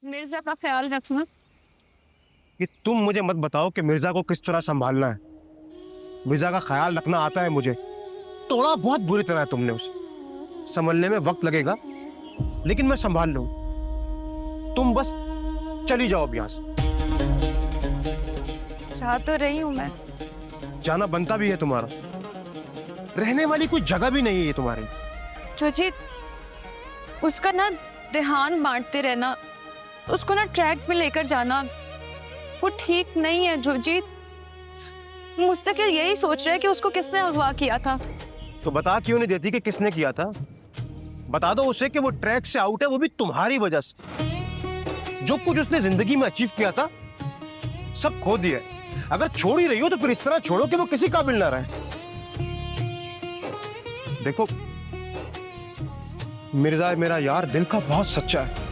मिर्जा का ख्याल रखना। कि तुम मुझे मत बताओ कि मिर्जा को किस तरह संभालना है। मिर्जा का ख्याल रखना आता है मुझे। तोड़ा बहुत बुरी तरह है तुमने उसे। संभलने में वक्त लगेगा, लेकिन मैं संभाल लूं। तुम बस चली जाओ अब यहां से। चाह तो रही हूं मैं। जाना बनता भी है तुम्हारा। रहने वाली कोई जगह भी नहीं है ये तुम्हारी। जोजीत, उसका ना ध्यान बांटते रहना, उसको ना ट्रैक पे लेकर जाना, वो ठीक नहीं है जोजीत। मुस्तकिल यही सोच रहा है कि उसको किसने अगवा किया था। तो बता क्यों नहीं देती कि किसने किया था? बता दो उसे कि वो ट्रैक से आउट है, वो भी तुम्हारी वजह से। जो कुछ उसने जिंदगी में अचीव किया था सब खो दिया। अगर छोड़ ही रही हो तो फिर इस तरह छोड़ो कि वो किसी काबिल ना रहे। देखो, मिर्जा मेरा यार दिल का बहुत सच्चा है।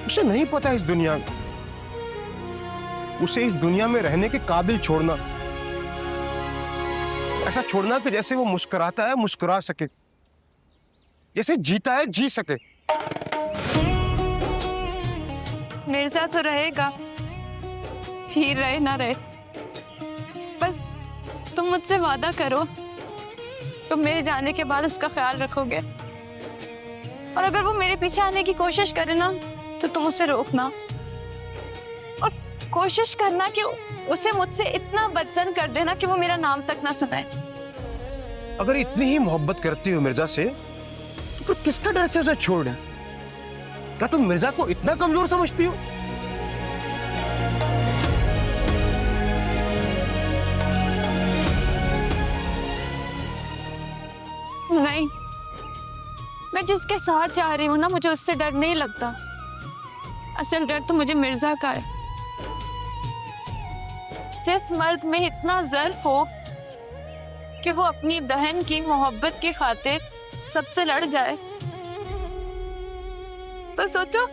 उसे नहीं पता इस दुनिया, उसे इस दुनिया में रहने के काबिल छोड़ना, ऐसा छोड़ना कि जैसे वो मुस्कुराता है मुस्कुरा सके, जैसे जीता है जी सके। मिर्जा तो रहेगा, ही रहे ना रहे, बस तुम मुझसे वादा करो, तुम मेरे जाने के बाद उसका ख्याल रखोगे। और अगर वो मेरे पीछे आने की कोशिश करे ना, तो तुम उसे रोकना और कोशिश करना कि उसे मुझसे इतना बदजन कर देना कि वो मेरा नाम तक ना सुनाए। अगर इतनी ही मोहब्बत करती हो मिर्जा से, तो फिर किसका डर से उसे छोड़ दे? क्या तुम मिर्जा को इतना कमजोर समझती हो? नहीं, मैं जिसके साथ जा रही हूँ ना, मुझे उससे डर नहीं लगता। असल डर तो मुझे मिर्जा का है। जिस मर्द में इतना ज़र्फ हो कि वो अपनी बहन की मोहब्बत की खातिर सबसे लड़ जाए, तो सोचो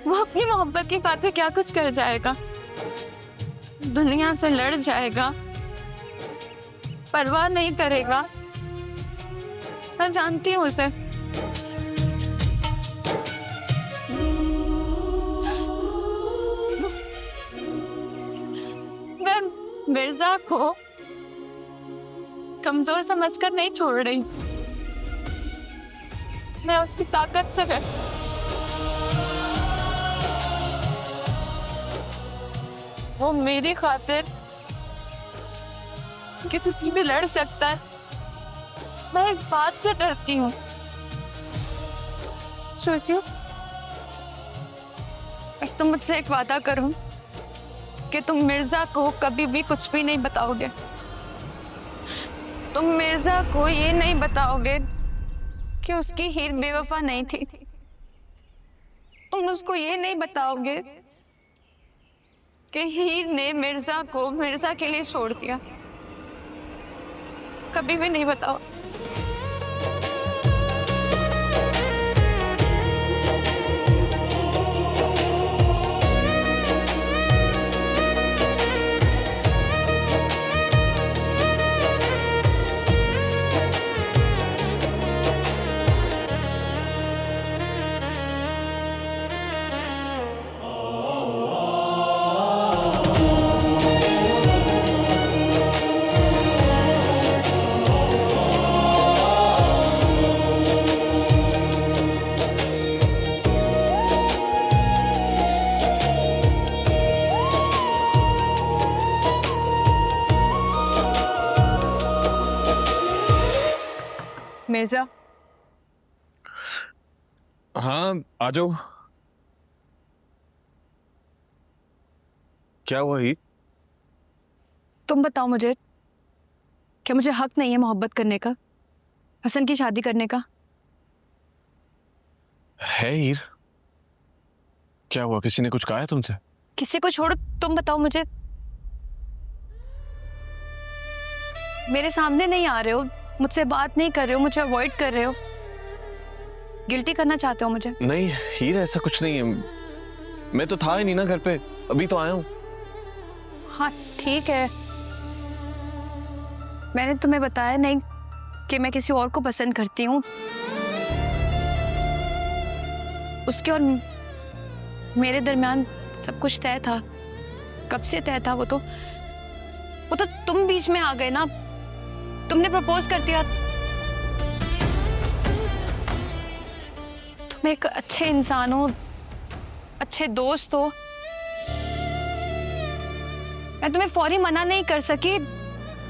वो अपनी मोहब्बत की खातिर क्या कुछ कर जाएगा। दुनिया से लड़ जाएगा, परवाह नहीं करेगा। मैं जानती हूँ उसे। मैं मिर्जा को कमजोर समझकर नहीं छोड़ रही, मैं उसकी ताकत से है। वो मेरी खातिर किसी से भी लड़ सकता है, मैं इस बात से डरती हूँ। सोचियो, बस तुम मुझसे एक वादा करो कि तुम मिर्जा को कभी भी कुछ भी नहीं बताओगे। तुम मिर्जा को ये नहीं बताओगे कि उसकी हीर बेवफा नहीं थी। तुम उसको ये नहीं बताओगे कि हीर ने मिर्जा को मिर्जा के लिए छोड़ दिया। कभी भी नहीं बताओ। मिर्जा, हाँ आ जाओ। क्या हुआ ही? तुम बताओ मुझे, क्या मुझे हक नहीं है मोहब्बत करने का, हसन की शादी करने का? है हीर, क्या हुआ? किसी ने कुछ कहा है तुमसे? किसी को छोड़ो, तुम बताओ मुझे। मेरे सामने नहीं आ रहे हो, मुझसे बात नहीं कर रहे हो, मुझे अवॉइड कर रहे हो, गिल्टी करना चाहते हो मुझे? नहीं हीर, ऐसा कुछ नहीं है। मैं तो था ही नहीं ना घर पे, अभी तो आया हूँ। हाँ ठीक है, मैंने तुम्हें बताया नहीं कि मैं किसी और को पसंद करती हूँ। उसके और मेरे दरमियान सब कुछ तय था। कब से तय था? वो तो तुम बीच में आ गए ना, तुमने प्रपोज कर दिया। तुम एक अच्छे इंसान हो, अच्छे दोस्त हो। मैं तुम्हें फौरी मना नहीं कर सकी,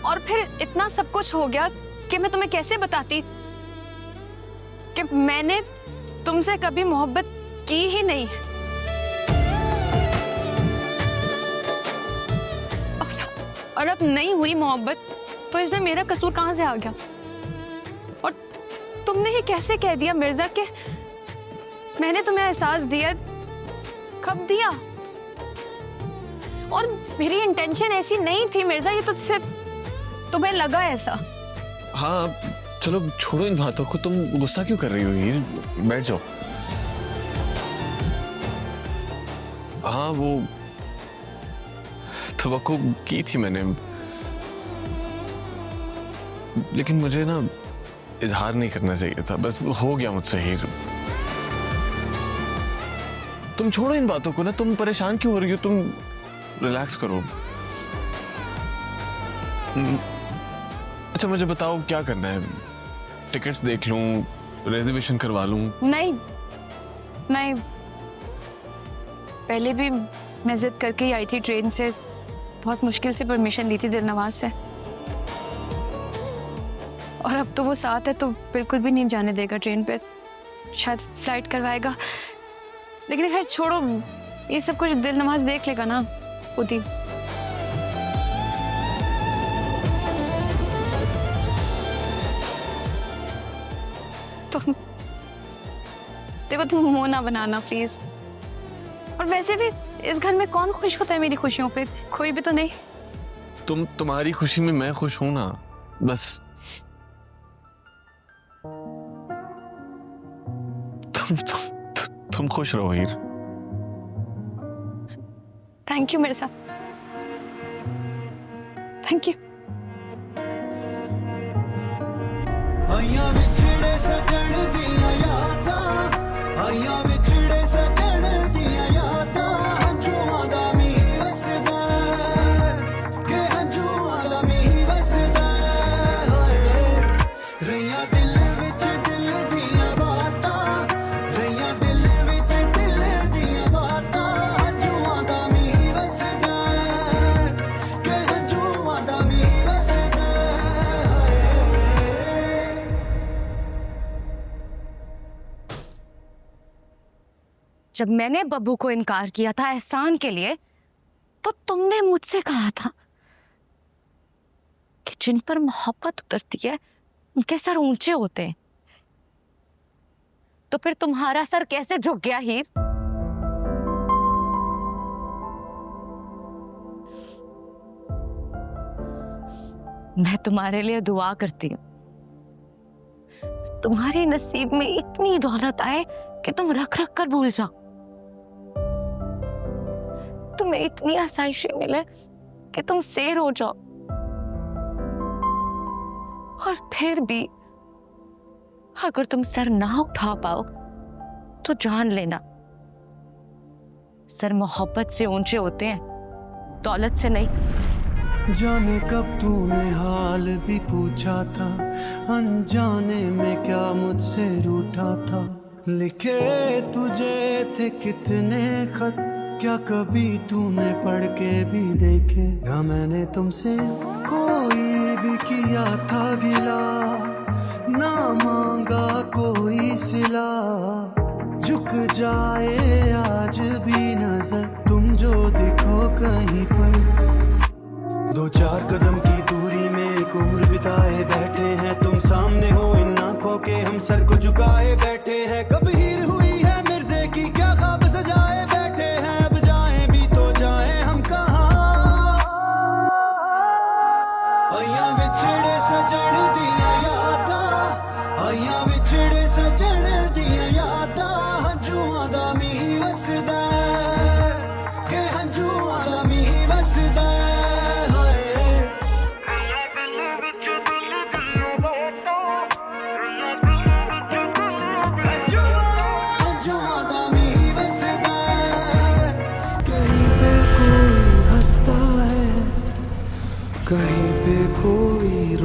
और फिर इतना सब कुछ हो गया कि मैं तुम्हें कैसे बताती कि मैंने तुमसे कभी मोहब्बत की ही नहीं। और अब नहीं हुई मोहब्बत तो इसमें मेरा कसूर कहां से आ गया? और तुमने ये कैसे कह दिया मिर्जा कि मैंने तुम्हें एहसास दिया? कब दिया? और मेरी इंटेंशन ऐसी नहीं थी मिर्जा, ये तो सिर्फ तुम्हें लगा ऐसा। हाँ चलो छोड़ो इन बातों को, तुम गुस्सा क्यों कर रही हो हीर? बैठ जाओ। हाँ वो तवक्को की थी मैंने, लेकिन मुझे ना इजहार नहीं करना चाहिए था। बस हो गया मुझसे हीर। तुम छोड़ो इन बातों को ना, तुम परेशान क्यों हो रही हो? तुम रिलैक्स करो। अच्छा मुझे बताओ क्या करना है? टिकट्स देख लूं, रिजर्वेशन करवा लूं? नहीं नहीं, पहले भी मैं जिद करके ही आई थी ट्रेन से, बहुत मुश्किल से परमिशन ली थी दिलनवाज से, और अब तो वो साथ है तो बिल्कुल भी नहीं जाने देगा ट्रेन पे। शायद फ्लाइट करवाएगा, लेकिन खैर छोड़ो, ये सब कुछ दिलनवाज देख लेगा ना खुद ही। तुम देखो, तुम मुंह ना बनाना प्लीज। और वैसे भी इस घर में कौन खुश होता है मेरी खुशियों पे? कोई भी तो नहीं। तुम्हारी खुशी में मैं खुश हूं ना, बस तुम खुश रहो Heer. Thank you Mirza, thank you. आइयां विछड़े सजण दियां यादां, आइयां विछड़े सजण दियां यादां, हंझूआं दा मींह वसदा कि हंझूआं दा मींह वसदा होए। रहियां दिल विच दिल दियां बातां, रहियां दिल विच दिल दियां बातां, हंझूआं दा मींह वसदा कि हंझूआं दा मींह वसदा होए। जब मैंने बब्बू को इनकार किया था एहसान के लिए, तो तुमने मुझसे कहा था कि जिन पर मोहब्बत उतरती है उनके सर ऊंचे होते हैं। तो फिर तुम्हारा सर कैसे झुक गया हीर? मैं तुम्हारे लिए दुआ करती हूँ, तुम्हारे नसीब में इतनी दौलत आए कि तुम रख रख कर भूल जाओ, तुम्हें इतनी आसाइशें मिले कि तुम सैर हो जाओ। और फिर भी अगर तुम सर ना उठा पाओ तो जान लेना, सर मोहब्बत से ऊंचे होते हैं, दौलत से नहीं। जाने कब तूने हाल भी पूछा था, अनजाने में क्या मुझसे रूठा था। लिखे तुझे थे कितने खत, क्या कभी तूने पढ़ के भी देखे? ना मैंने तुमसे कोई भी किया था गिला, ना मांगा कोई सिला। झुक जाए आज भी नजर, तुम जो दिखो कहीं पर। दो चार कदम की दूरी में एक उम्र बिताए बैठे हैं, तुम सामने हो इन आंखों के, हम सर को झुकाए बैठे हैं। कब हीर हुई है मिर्जे की, क्या ख्वाब सजाए बैठे हैं। अब जाएं भी तो जाएं हम कहाँ। आइयां विछड़े सजण दियां यादां, आइयां विछड़े सजण दियां यादां, हंझूआं दा मींह वसदा कि हंझूआं दा मींह वसदा होए। हंझूआं दा कहीं पे कोई